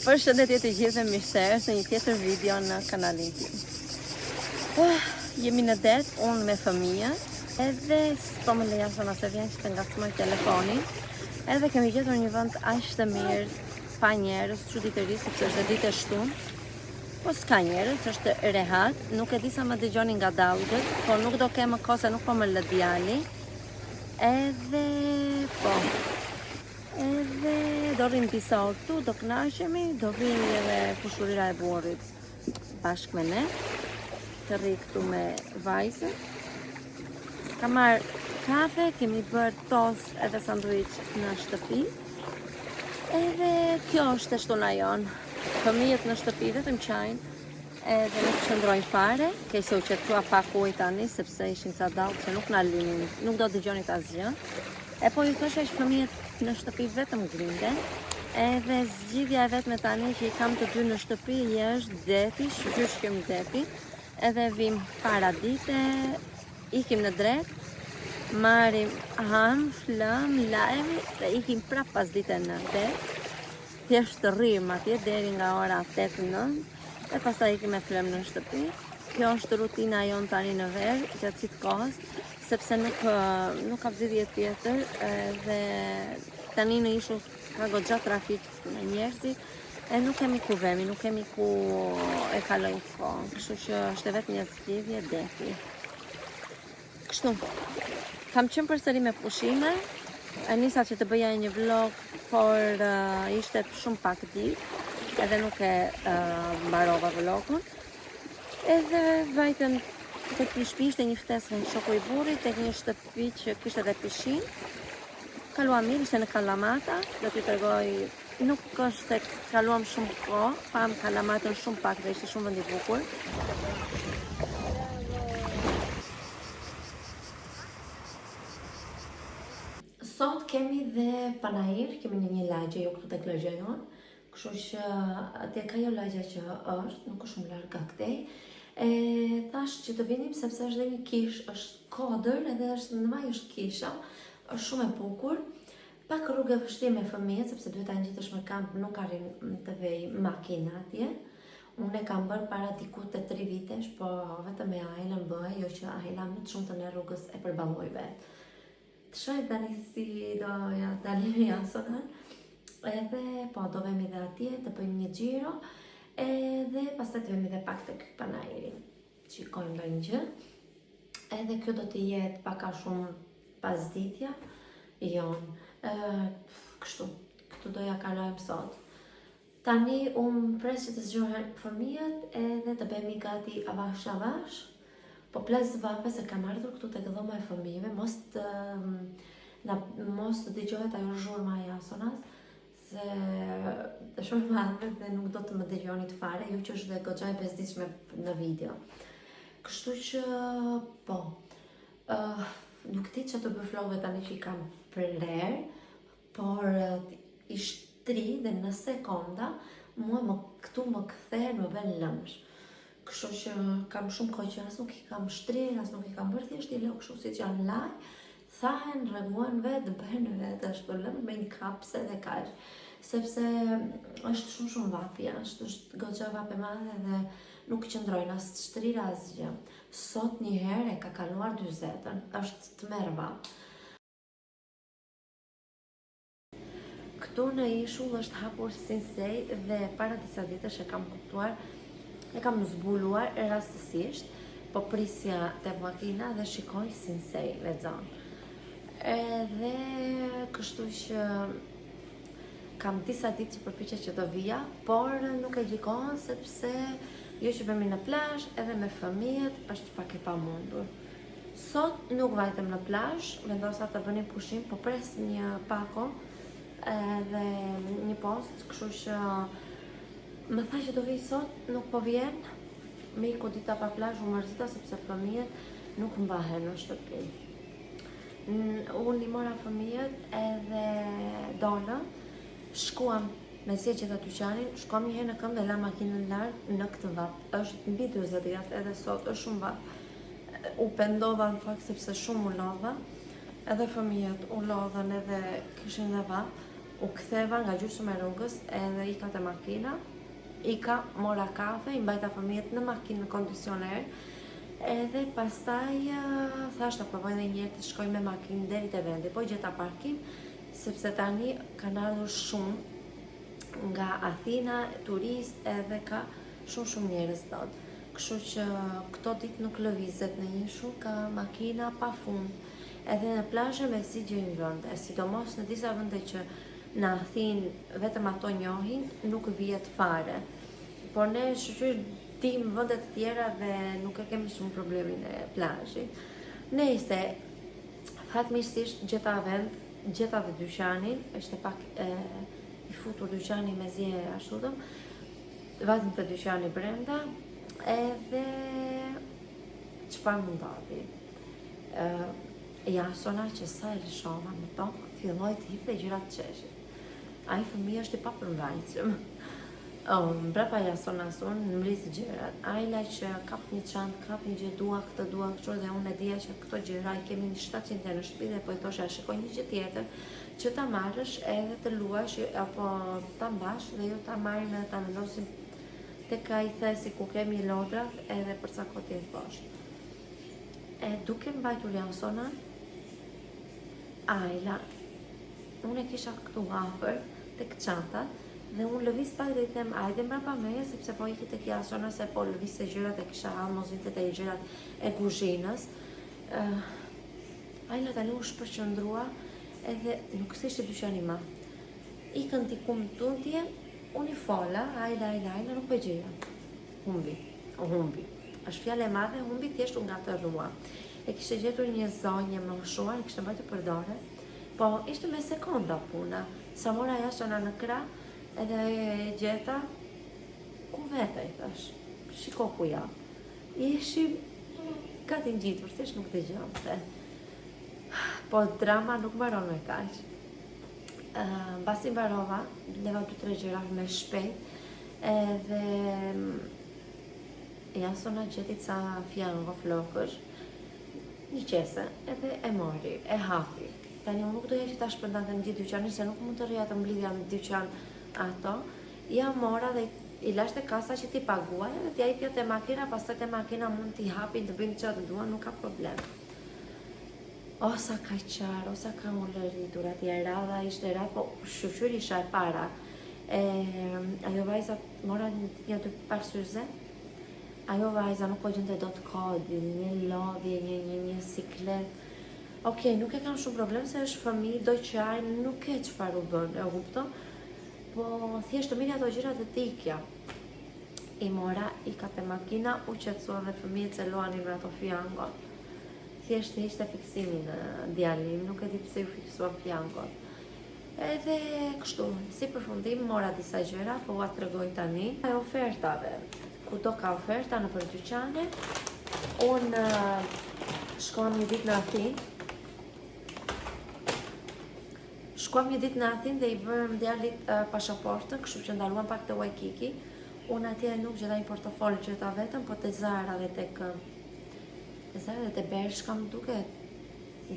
Përshëndetje të gjithëve, mirëserës në një tjetër video në kanalin tim. Jemi në det, unë me fëmija, edhe s'po më leja sona se vjen që të ngacmoj telefonin, edhe kemi gjetur një vend aq të mirë, pa njerëz, çuditëri, sepse është ditë e shtunë. Po s'ka njerëz, është rehat, nuk e di sa më dëgjoni nga daudët, po nuk do kemë kohë se nuk po më lë djali. Edhe do rrim disa orë tu, do kënaqemi, do vini edhe fushurira e burrit bashkë me ne, të rri këtu me vajzën. Ka marrë kafe, kemi bërë tost edhe sanduiç në shtëpi. Edhe kjo është e shtuna jonë. Fëmijët në shtëpi vetëm qajnë, edhe nuk qëndrojnë fare, keq se u qetësua pak ujë tani, sepse ishin ca dallë që nuk na linin, nuk do dëgjonit asgjë. E po ju thosha që fëmijët në shtëpi vetëm grinden, edhe zgjidhja e vetme tani që i kam të dy në shtëpi është deti, shgjyshkim deti, edhe vim para dite, ikim në drek, marrim ham, flëm, lajmi dhe ikim prap pas dite në drek, thjesht të rrim atje deri nga ora 8-9, e pastaj ikim me flëm në shtëpi. Kjo është rutina jonë tani në verë, gjatë gjithë kohës, sepse nuk ka zgjidhje tjetër, dhe tani në ishull ka goxha trafik me njerëzit, e nuk kemi ku vemi, nuk kemi ku e kalojmë kohën, kështu që është vetëm një zgjidhje deti. Kështu, kam qenë përsëri me pushime, nisa që të bëja një vlog, por ishte shumë pak ditë, edhe nuk e mbarova vlogun. Edhe vajtëm tek një shtëpi, ishte një ftesë nga shoku i burrit, tek një shtëpi që kishte edhe pishin. Kaluam mirë, ishte në Kalamata, do t'ju tregoj, nuk është se kaluam shumë kohë, pam Kalamatën shumë pak dhe ishte shumë vend i bukur. Sot kemi dhe panajir, kemi në një lagje, jo këtu tek lagja jonë, kështu që atje ka jo lagja që është, nuk është shumë larg nga këtej. Thash që të vinim sepse është dhe një kish, është kodër edhe është në vaj është kisha, është shumë e bukur. Pak rrugë e vështirë me fëmijët, sepse duhet ta ngjitesh me kamp, nuk arrin të vej makina atje. Unë e kam bërë para diku te 3 vitesh, po vetëm me Ajlën bëj, jo që Ajla më të shumtën e rrugës e përballoj vetë. Të shoh tani si do ja dalemi Jasonan, edhe po do vemi dhe atje të bëjmë një xhiro, edhe pastaj të vemi dhe pak tek panajiri. Shikojmë ndonjë gjë. Edhe kjo do të jetë pak a shumë pasditja jonë. Kështu, këtu do ja kalojmë sot. Tani pres që të zgjohen fëmijët edhe të bëhemi gati avash. Po ples vape se kam ardhur këtu tek dhoma e fëmijëve, mos të dëgjohet ajo zhurma e Jasonas, se është shumë madhe dhe nuk do të më dëgjoni të fare, ju që është dhe goxha e bezdisshme në video. Kështu që, po, nuk di që të bëj vlogve tani që i kam prerë, por i shtri dhe në sekonda, mua këtu më kthehen, më bën lëmsh. Kështu që kam shumë kohë që as nuk i kam shtrirë, as nuk i kam bërë thjesht i lë kështu siç janë laj, thahen, rreguan vetë, bëhen vetë, është lëmë me një kapse dhe kaq. Sepse është shumë vapi, është goxha vape madhe dhe nuk qëndrojnë as shtrirë asgjë. Sot një herë e ka kaluar 40-ën, është të merr vap. Këtu në ishull është hapur Sinsay dhe para disa ditësh e kam kuptuar, e kam zbuluar rastësisht, po prisja te makina dhe shikoj Sinsay, lexon. Edhe kështu që kam disa ditë që përpiqem që do vija, por nuk e gjikohen sepse jo që vemi në plazh, edhe me fëmijët është pak e pamundur. Sot nuk vajtem në plazh, vendosa të bëni pushim, po pres një pako edhe një post, kështu që më tha që do vij sot, nuk po vjen, me iku dita pa plazh u mërzita sepse fëmijët nuk mbahen në shtëpi. Unë i mora fëmijët edhe dola, shkuam me zgjedhje të dyqanin, shkuam një herë në këmbë dhe la makinën lart në këtë vap. Është mbi 40 gradë edhe sot, është shumë vap. u pendova në fakt sepse shumë u lodha, edhe fëmijët u lodhën edhe kishin dhe vap, u ktheva nga gjysmë e rrugës edhe ika te makina, ika mora kafe, i mbajta fëmijët në makinë në kondicion erë, edhe pastaj thashta provoj edhe një herë të shkoj me makinë deri te vendi, po gjeta parkim sepse tani kanë ardhur shumë nga Athina, turist edhe ka shumë njerëz dot. Kështu që këto ditë nuk lëvizet në Ishull, ka makina pa fund. Edhe në plazhe me si gjejnë vende, sidomos në disa vende që në Athinë vetëm ato njohin, nuk vihet fare. Por ne shqyr dim vende të tjera dhe nuk e kemi shumë problemin e plazhit. Nëse fatmirësisht gjeta vend, gjeta dhe dyqanin, është pak i futur dyqani me zje ashtu do, vetëm të dyqani brenda, edhe çfarë më ndodhi? Jasona që sa e lëshova në tokë, filloi të hipte gjërat të qeshit. Ai fëmijë është i papërmbajtshëm. Mbrapa Jasonas unë në mlis gjërat. Ai la që kap një çantë, kap një gjë, dua këtë, dua kështu, dhe unë e dija që këto gjëra i kemi një 700 në shtëpi dhe po i thosha shikoj një gjë tjetër që ta marrësh edhe të luash apo ta mbash dhe ju ta marrim edhe ta vendosim tek ai thesi ku kemi lodrat edhe për sa kohë të poshtë. E duke mbajtur Jasona, Ajla, unë e kisha këtu afër tek çantat dhe unë lëviz pak dhe i them ajde mbrapa meje sepse po iki tek Jasona se po lëvizte gjërat e kisha mozinte te gjërat e kuzhinës. Ajla tani u shpërqendrua edhe nuk s'ishte dyqani ma. Ikën diku në tundje, unë i fola, ajla, nuk po gjeja. Humbi. Është fjalë e madhe, humbi thjesht u ngatërrua. E kishte gjetur një zonjë më moshuar, kishte mbajtur për dore, po ishte me sekonda puna. Sa mora Jasona në krah, edhe e gjeta, ku vete i thash, shiko ku jam. Ishim gati ngjitur, thjesht nuk dëgjonte. Po drama nuk mbaron me kaq. Mbasi mbarova, leva 2-3 gjëra me shpejt, edhe Jasona gjeti ca fjango flokësh, një qese, edhe e mori, e hapi. Tani unë nuk doja që ta shpërndante në gjithë dyqanin, se nuk mund të rrija të mblidhja në dyqan ato. Ja mora dhe i lashte kasa që ti paguaj, edhe t'ja i pjo te makina, pastaj te makina mund t'i hapin të bëjnë që të duan, nuk ka problem. O sa ka qarë, o sa ka më lëritur, atje radha ishte radha, po shqyr isha e para. Ajo vajza mora një të parsyze, ajo vajza nuk po gjente do të kodi, një lodhje, një siklet. Okej, nuk e kam shumë problem se është fëmijë, do qaj, nuk e çfarë u bën, e kupto? Po thjesht të mirë ato gjërat e tikja. I mora, i ka te makina, u qetësua dhe fëmijët se luanin me ato fjangot. Thjesht ishte fiksimi në djalim, nuk e di pse u fiksuan fjangot. Edhe kështu, si përfundim, mora disa gjëra, po ua tregoj tani. E ofertave, kudo ka oferta në për dyqane, unë shkojmë një ditë në Athinë. Shkuam një ditë në Athinë dhe i bërëm djalit pashaportën, kështu që ndaluam pak të Waikiki. Unë atje nuk gjeta një portofol gjeta vetëm, po të Zara dhe te Bershka më duket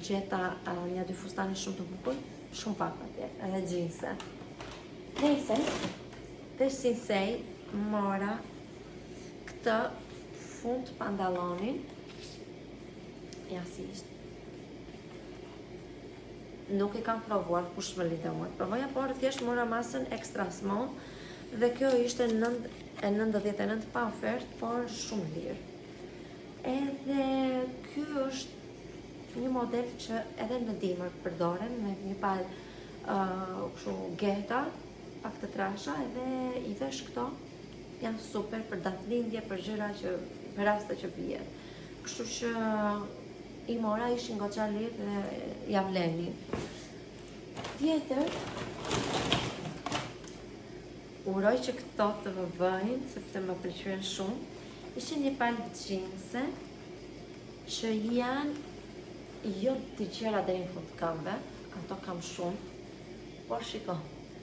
gjeta një 2 fustani shumë të bukur, shumë pak atje, edhe gjinse. Nëse, të Sinsej mora këtë fund pantalonin, ja si ishte. Nuk e kam provuar kush më lidhe mua. Provoja, por thjesht mora masën extra small dhe kjo ishte 99 pa ofertë, por shumë lirë. Edhe ky është një model që edhe në dimër përdoren me një palë kështu geta, pak të trasha, edhe i vesh këto janë super për datëlindje, për gjëra që për raste që vjen. Kështu që i mora ishin goxha lirë dhe ja vlenin. Tjetër, uroj që këto të vëvëjnë, sepse më pëlqyen shumë. Ishin një palë gjinse që janë jo të gjera deri në fund këmbë, ato kam shumë, por shiko,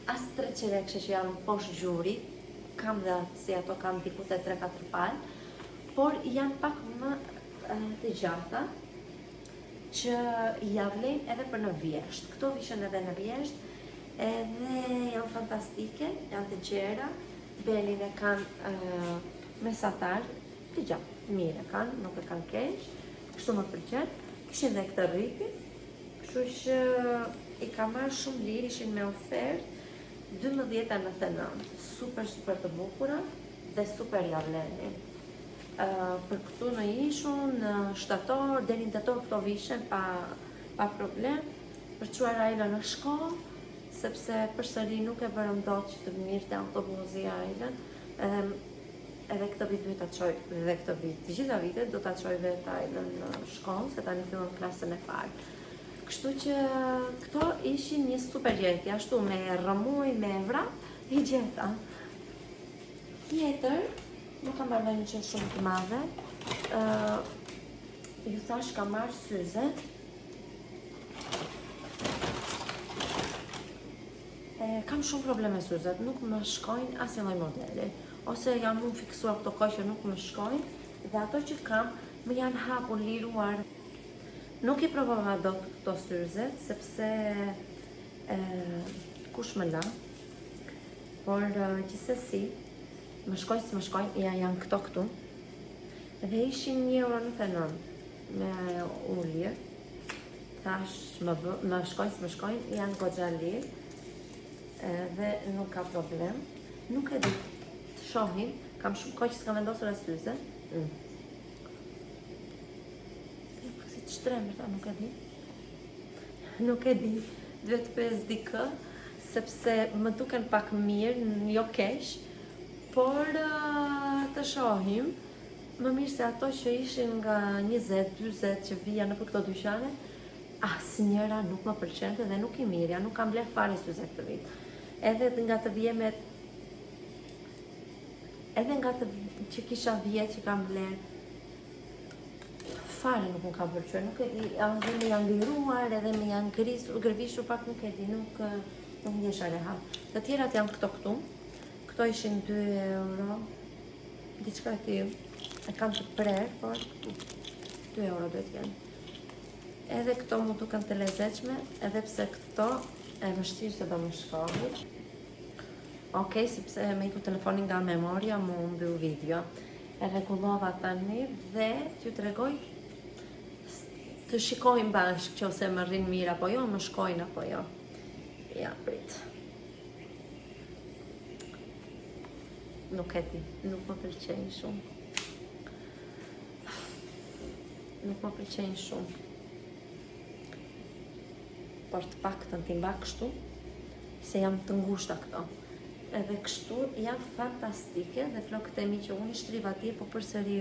as 3 qerekshë që janë poshtë gjurit, kam dhe si ato kam diku te 3-4 palë, por janë pak më të gjata që ja vlen edhe për në vjesht. Këto vishën edhe në vjesht, edhe janë fantastike, janë të gjera, belin e kanë mesatar, të gjatë, mirë e kanë, nuk e kanë keq, kështu më pëlqen. Kishin dhe këtë rripi, kështu që i ka marrë shumë lirë, ishin me ofertë 12,99, super të bukura dhe super ja vlenin. Për këtu në ishun, në shtator, deri në tetor këto vishen pa problem, për çuar Ajla në shkollë, sepse përsëri nuk e bërëm dot që të mirë të autobusi Ajlën, edhe këtë vit duhet ta çoj, dhe këtë vit, të gjitha vitet do ta çoj vetë Ajlën në shkollë, se tani fillon klasën e parë. Kështu që këto ishin një super gjetje, ashtu me rrëmuj, me vrap, i gjeta. Tjetër, nuk kam marrë një që shumë të madhe, ju thash kam marrë syze. Kam shumë probleme syzet, nuk më shkojnë asnjë lloj modeli, ose jam unë fiksuar këto kohë që nuk më shkojnë, dhe ato që kam më janë hapur, liruar. Nuk i provova dot këto syze, sepse kush më la, por gjithsesi, më shkojnë si më shkojnë, janë këto, dhe ishin €1.99 me ullje, thash më shkojnë si më shkojnë, janë goxha lirë, dhe nuk ka problem. Nuk e di, të shohim, kam shumë kohë që s'kam vendosur as syze. Si të shtremër, nuk e di. Nuk e di, duhet pes dikë, sepse më duken pak mirë, jo keq, por të shohim, më mirë se ato që ishin nga 20-40 që vija në për këto dyqane, asnjëra nuk më pëlqente dhe nuk i mirja, nuk kam bler fare syze këtë vit. Edhe nga të vjemet, edhe nga të që kisha vjet që kam bler, fare nuk më ka pëlqyer, nuk e di, edhe me janë liruar, edhe me janë gërvishur pak, nuk e di, nuk ndjesha rehat. Të tjerat janë këto. Këto ishin €2, diçka e tillë. E kam të prerë, por €2 duhet jenë. Edhe këto mu duken të lezetshme, edhe pse këto e vështirë se do më shkohet. Okej, sepse me iku telefonin nga memoria mu mbyll video. E rregullova tani dhe t'ju tregoj të shikojmë bashkë që ose më rrin mirë apo jo, më shkojnë apo jo. Ja, prit. Nuk e di, nuk më pëlqejnë shumë. Nuk më pëlqejnë shumë. Por të paktën t'i mba kështu, se jam të ngushta këto. Edhe kështu janë fantastike dhe flokët e mi që unë i shtriva atje, po përsëri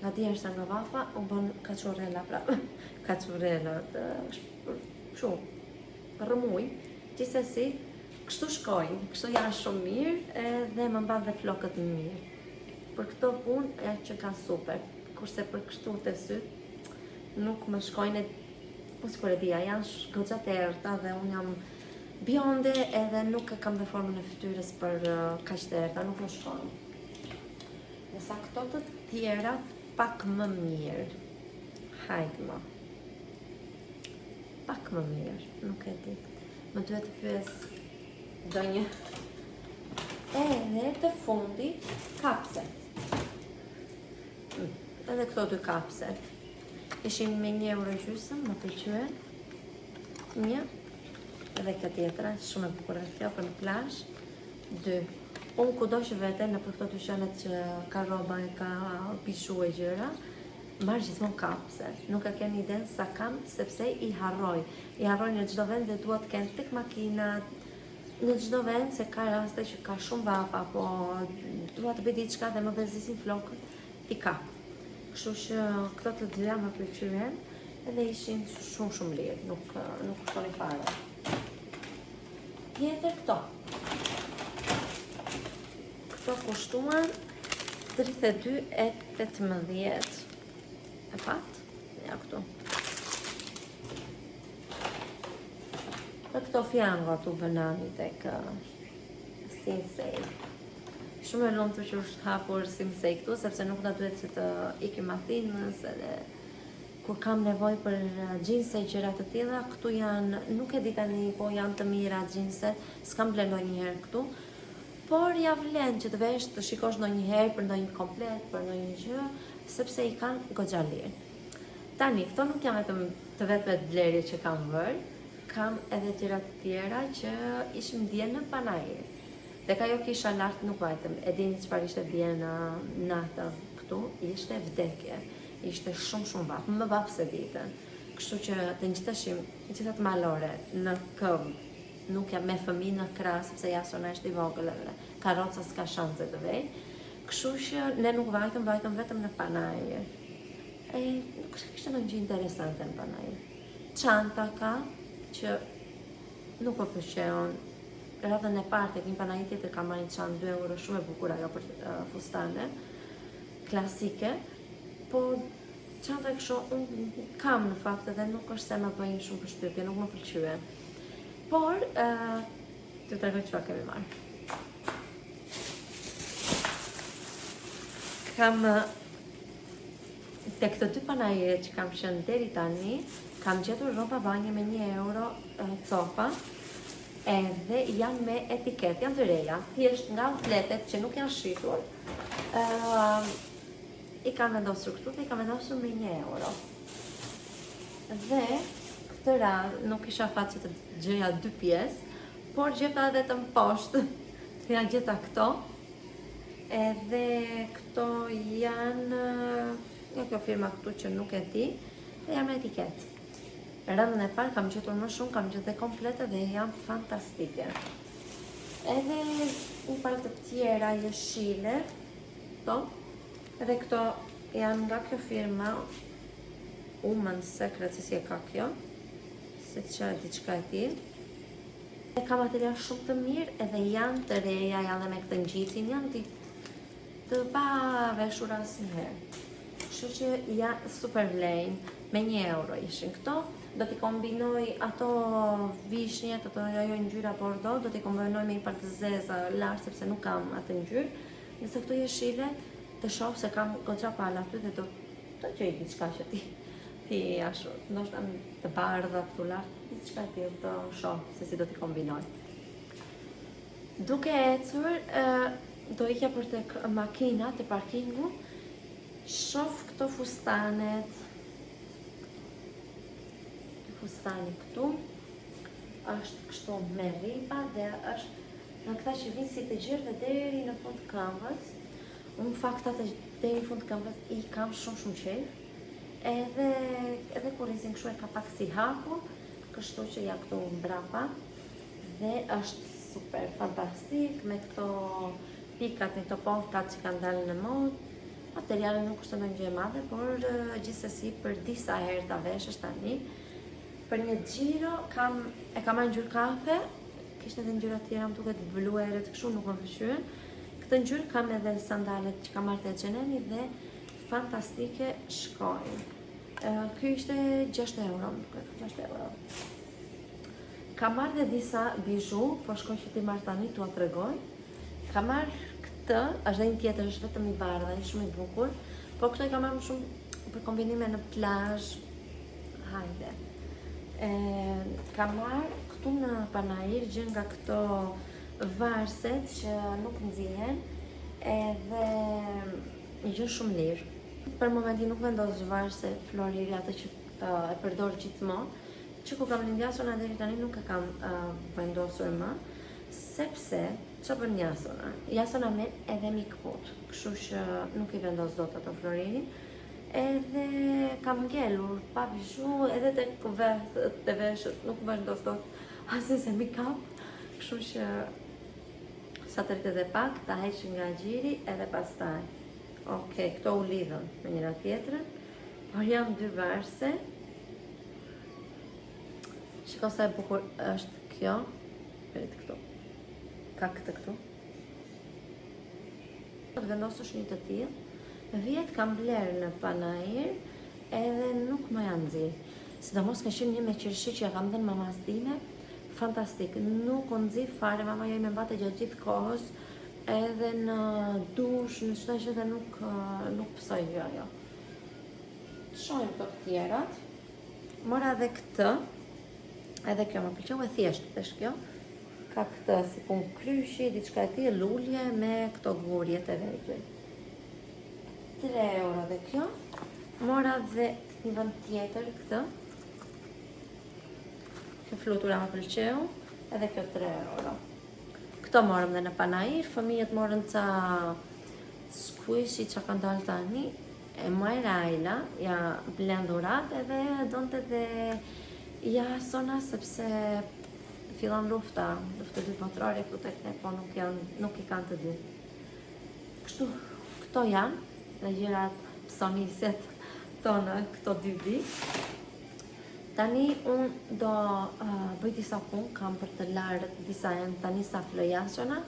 nga djersa nga vapa, u bën kaçurela prapë. Kaçurela të shumë rrëmuj, gjithsesi kështu shkojnë, kështu janë shumë mirë dhe më mban dhe flokët më mirë. Për këto punë që kanë super, kurse për kështu të syt nuk më shkojnë, po sikur e dija, janë goxha të errta dhe unë jam bjonde edhe nuk e kam dhe formën e fytyrës për kaq të errta, nuk më shkojnë. Nësa këto të tjera pak më mirë. Hajde më. Pak më mirë, nuk e di. Më duhet të pyes ndonjë. Edhe të fundi kapse. Edhe këto dy kapse. Ishin me €1.50, më pëlqyen. Një. Edhe këtë tjetra, shumë e bukur kjo për në plazh. 2. Unë kudo që vete në për këto dyqanet që ka rroba e ka pishu e gjëra, marr gjithmonë kapse. Nuk e keni iden sa kam, sepse i harroj. I harroj në çdo vend dhe dua të kenë tek makinat, në çdo vend se ka raste që ka shumë vapa, apo dua të bëj diçka dhe më bezisin flokët, i ka. Kështu që këto të dyja më pëlqyen edhe ishin shumë lirë, nuk kushtonin fare. Tjetër këto. Këto kushtuan 32,18. E pat? Ja këtu. Dhe këto fjango tu bënani tek Sinsei. shumë e lumtur që është hapur si mësej këtu, sepse nuk na duhet që të ikim Athinës edhe kur kam nevojë për xhinse gjëra të tilla, këtu janë, nuk e di tani, po janë të mira xhinset, s'kam bler ndonjëherë këtu, por ja vlen që të vesh të shikosh ndonjëherë për ndonjë komplet, për ndonjë gjë, sepse i kanë goxha lirë. Tani, këto nuk janë vetëm të vetmet blerje që kam vërë, kam edhe gjëra të tjera që ishim dje në Panajër. Dhe ka jo kisha lartë nuk vajtëm, e dini çfarë ishte dje në natë këtu, ishte vdekje, ishte shumë vapë, më vapë se ditën. Kështu që të ngjiteshim gjithat malore në këmbë, nuk jam me fëmijë në krah sepse Jasona është i vogël edhe karroca s'ka shanse të vej. Kështu që ne nuk vajtëm vetëm në Panajër. Nuk kishte ndonjë gjë interesante në Panajër. Çanta ka që nuk po pëlqejon. Radhën e parë tek një Panajër tjetër ka marrë çantë 2 euro, shumë e bukur ajo për fustane, klasike, po çanta kështu unë kam në fakt edhe nuk është se më bëjnë shumë përshtypje, nuk më pëlqyen. Por, të tregoj çfarë kemi marrë. Kam tek këto 2 Panajëre që kam qenë deri tani, kam gjetur rroba banje me 1 euro copa, edhe janë me etiket, janë të reja, thjesht nga outletet që nuk janë shitur, i kanë vendosur këtu dhe i kanë vendosur me 1 euro. Dhe këtë radhë nuk isha fat që të gjëja 2 pjesë, por gjeta edhe të më poshtë, të janë gjeta këto, edhe këto janë, nga kjo firma këtu që nuk e di, dhe janë me etiket. Rëndën e parë kam gjetur më shumë, kam gjetur dhe komplete dhe janë fantastike. Edhe një palë të tjera jeshile, edhe këto janë nga kjo firma, Women's Secret, si e ka kjo, se që diçka e ti. Ka material shumë të mirë, edhe janë të reja, janë dhe me këtë ngjitin, janë të pa veshur asnjëherë. Kështu që janë super vlejnë, me 1 euro ishin këto. Do t'i kombinoj ato vishnjet, ato ajo ngjyra bordo, do t'i kombinoj me një palë të zeza lart sepse nuk kam atë ngjyrë. Nëse këto jeshile, të shoh se kam goxha pala aty dhe do të gjej diçka që ti ashtu, ndoshta të bardha këtu lart, diçka tjetër do shoh se si do t'i kombinoj. Duke ecur, do ikja për tek makina te parkingu, shoh këto fustanet. Fustani këtu është kështu me ripa dhe është në këta që vinë si të gjyrë deri në fund këmbës. Unë faktat e deri në fund këmbës i kam shumë qejf. Edhe kur izin kështu e ka pak si hapur, kështu që ja këtu mbrapa. Dhe është super fantastik me këto pikat, me këto polkat që kanë dalë në modë. Materiale nuk është ndonjë gjë e madhe, por gjithsesi për disa herë ta veshësh tani. Për një xhiro e kam marrë ngjyrë kafe, kishte edhe ngjyra të tjera, më duket blu erët kështu, nuk më pëlqyen. Këtë ngjyrë kam edhe sandalet që kam marrë te Xheneni dhe fantastike shkojnë. Ky ishte 6 euro, më duket 6 euro. Kam marrë dhe disa bijou, po shkoj që ti marrë tani, t'ua tregoj. Kam marrë këtë, është dhe një tjetër, është vetëm i bardha, është shumë i bukur, por këtë i kam marrë më shumë për kombinime në plazh. Hajde. Kam marrë këtu në Panajër gjë nga këto varset që nuk nxihen, edhe një gjë shumë lirë. Për momentin nuk vendos varse floriri atë që e përdor gjithmonë, që ku kam lindë Jasona deri tani nuk e kam vendosur më, sepse që bën Jasona? Jasona me edhe mi këput, kështu që nuk i vendos dot ato floririn. Edhe kam ngelur pa bijou, edhe te veshët nuk vendos dot asnjë se mi kap, kështu që sa të rritet e pak, ta heq nga gjiri edhe pastaj. Okej, këto u lidhën me njëra tjetrën, por janë 2 varse. Shiko sa e bukur është kjo, verit këtu, ka këtë këtu. Të vendosësh një të tillë. Vjet kam blerë në Panajër edhe nuk më janë nxirë. Sidomos ka qenë një me qershi që ja kam dhënë mamas time, fantastik, nuk u nxi fare, mama jote më mbate gjatë gjithë kohës, edhe në dush, në çdo gjë dhe nuk pësoj ajo. Të shohim këto të tjerat. Mora edhe këtë, edhe kjo më pëlqeu, e thjeshtë është kjo. Ka këtë si pun kryshi, diçka e tillë, lulje me këto gurjet e vegjël. 3 euro dhe kjo. Mora dhe një vend tjetër këtë. Kjo flutura më pëlqeu, edhe kjo 3 euro. Këto morëm dhe në Panair, fëmijët morën ca squishy që kanë dalë tani, e majra Ajla, ja blendurat edhe donte dhe ja sona sepse fillon lufta dy botërore këtu tek ne, po nuk i kanë të dy. Kështu, këto janë dhe gjërat psoniset tonë këto 2 ditë. Tani unë do bëj disa punë, kam për të larë disa janë tani sa flojashona,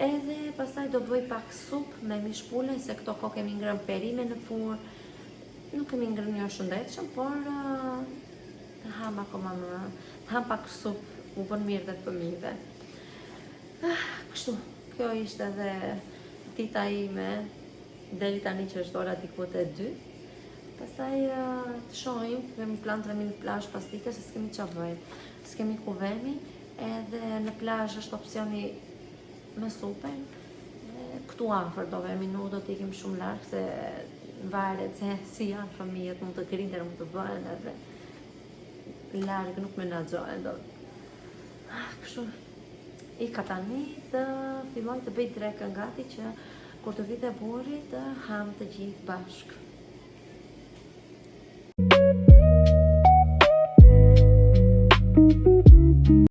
edhe pastaj do bëj pak sup me mishpule, se këto ko kemi ngrënë perime në furrë, nuk kemi ngrënë një shëndetshëm, por të ham akoma më, të ham pak sup, u bën mirë dhe fëmijëve. Kështu, kjo ishte edhe dita ime, deri tani që është ora diku te 2. Pastaj të shohim, kemi plan të remi në plazh pas dite, se s'kemi çfarë bëjmë. S'kemi ku vemi, edhe në plazh është opsioni me supen. Këtu afër do vemi, nuk do t'ikim shumë larg, se varet se si janë fëmijët, mund të grindën, mund të bëhen edhe larg nuk menaxhohen dot. Kështu, ika tani të filloj të bëj drekën gati që kur të vite burri të ham të gjithë bashkë.